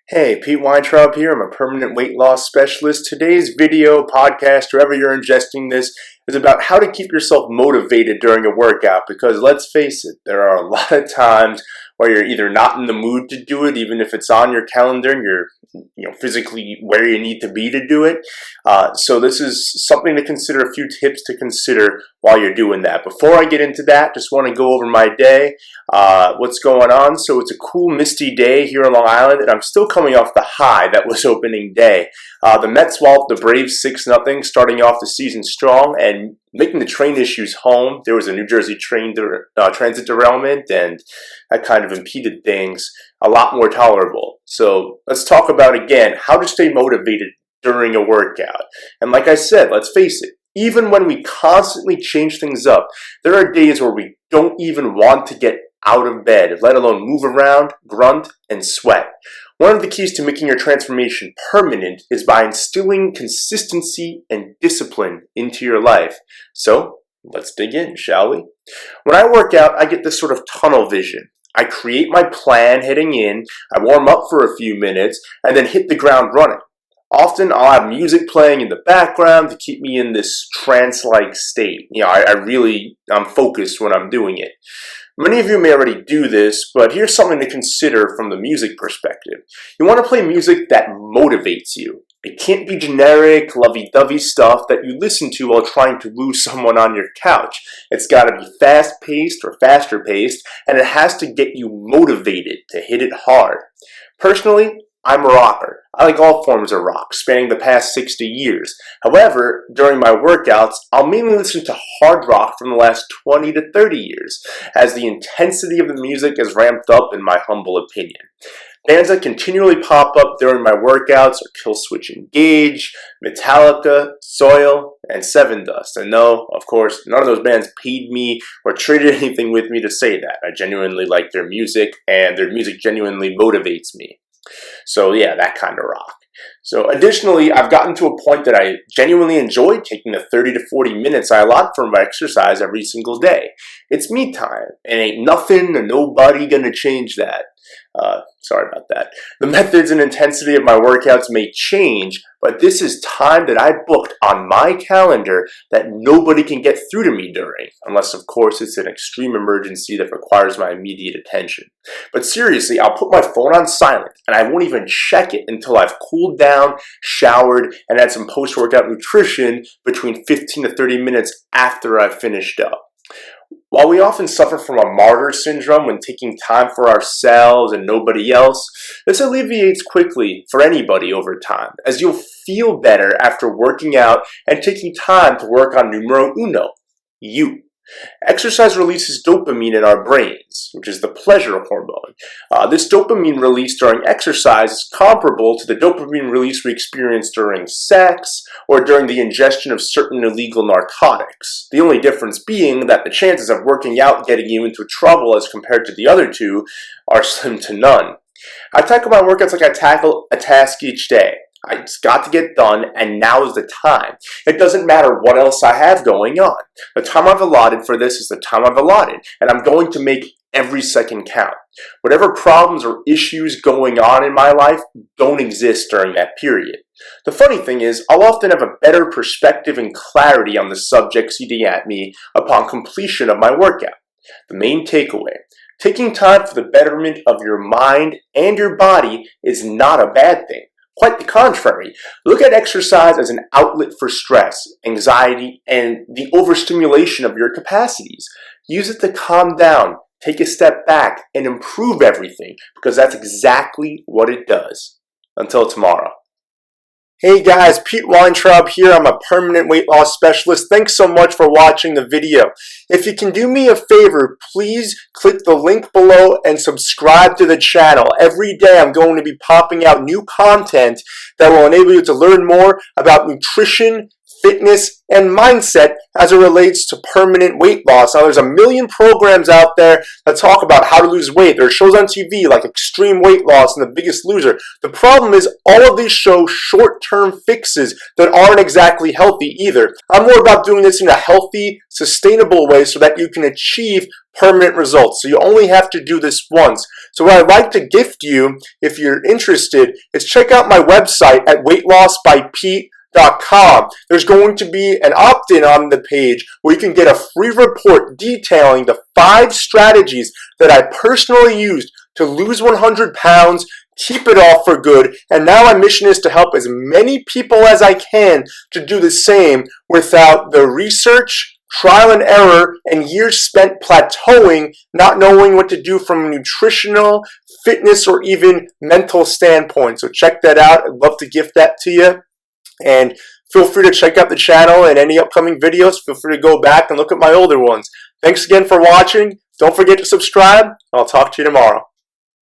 Hey, Pete Weintraub here. I'm a permanent weight loss specialist. Today's video, podcast, wherever you're ingesting this, is about how to keep yourself motivated during a workout because let's face it, there are a lot of times where you're either not in the mood to do it, even if it's on your calendar and you're physically where you need to be to do it. So this is something to consider, a few tips to consider while you're doing that. Before I get into that, just want to go over my day, what's going on. So it's a cool misty day here on Long Island, and I'm still coming off the high that was opening day. The Mets walloped the Braves 6-0, starting off the season strong and making the train issues home. There was a New Jersey train transit derailment, and that kind of impeded things a lot more tolerable. So let's talk about, again, how to stay motivated during a workout. And like I said, let's face it, even when we constantly change things up, there are days where we don't even want to get out of bed, let alone move around, grunt, and sweat. One of the keys to making your transformation permanent is by instilling consistency and discipline into your life. So let's dig in, shall we? When I work out, I get this sort of tunnel vision. I create my plan heading in, I warm up for a few minutes, and then hit the ground running. Often I'll have music playing in the background to keep me in this trance-like state. I'm focused when I'm doing it. Many of you may already do this, but here's something to consider from the music perspective. You want to play music that motivates you. It can't be generic, lovey-dovey stuff that you listen to while trying to woo someone on your couch. It's got to be fast-paced or faster-paced, and it has to get you motivated to hit it hard. Personally, I'm a rocker. I like all forms of rock, spanning the past 60 years. However, during my workouts, I'll mainly listen to hard rock from the last 20 to 30 years, as the intensity of the music is ramped up in my humble opinion. Bands that continually pop up during my workouts are Killswitch Engage, Metallica, Soil, and Sevendust. And no, of course, none of those bands paid me or traded anything with me to say that. I genuinely like their music, and their music genuinely motivates me. So yeah, that kind of rock. So additionally, I've gotten to a point that I genuinely enjoy taking the 30 to 40 minutes I allot for my exercise every single day. It's me time, and ain't nothing or nobody gonna change that. Sorry about that. The methods and intensity of my workouts may change, but this is time that I booked on my calendar that nobody can get through to me during, unless of course it's an extreme emergency that requires my immediate attention. But seriously, I'll put my phone on silent, and I won't even check it until I've cooled down, showered, and had some post-workout nutrition between 15 to 30 minutes after I've finished up. While we often suffer from a martyr syndrome when taking time for ourselves and nobody else, this alleviates quickly for anybody over time, as you'll feel better after working out and taking time to work on numero uno, you. Exercise releases dopamine in our brains, which is the pleasure hormone. This dopamine release during exercise is comparable to the dopamine release we experience during sex or during the ingestion of certain illegal narcotics. The only difference being that the chances of working out getting you into trouble as compared to the other two are slim to none. I tackle my workouts like I tackle a task each day. It's got to get done, and now is the time. It doesn't matter what else I have going on. The time I've allotted for this is the time I've allotted, and I'm going to make every second count. Whatever problems or issues going on in my life don't exist during that period. The funny thing is, I'll often have a better perspective and clarity on the subjects eating at me upon completion of my workout. The main takeaway: taking time for the betterment of your mind and your body is not a bad thing. Quite the contrary. Look at exercise as an outlet for stress, anxiety, and the overstimulation of your capacities. Use it to calm down, take a step back, and improve everything, because that's exactly what it does. Until tomorrow. Hey guys, Pete Weintraub here. I'm a permanent weight loss specialist. Thanks so much for watching the video. If you can do me a favor, please click the link below and subscribe to the channel. Every day I'm going to be popping out new content that will enable you to learn more about nutrition, fitness, and mindset as it relates to permanent weight loss. Now, there's a million programs out there that talk about how to lose weight. There are shows on TV like Extreme Weight Loss and The Biggest Loser. The problem is all of these show short-term fixes that aren't exactly healthy either. I'm more about doing this in a healthy, sustainable way so that you can achieve permanent results. So you only have to do this once. So what I'd like to gift you, if you're interested, is check out my website at weightlossbypete.com. There's going to be an opt-in on the page where you can get a free report detailing the 5 strategies that I personally used to lose 100 pounds, keep it off for good, and now my mission is to help as many people as I can to do the same without the research, trial and error, and years spent plateauing, not knowing what to do from a nutritional, fitness, or even mental standpoint. So check that out. I'd love to gift that to you. And feel free to check out the channel and any upcoming videos. Feel free to go back and look at my older ones. Thanks again for watching. Don't forget to subscribe. I'll talk to you tomorrow.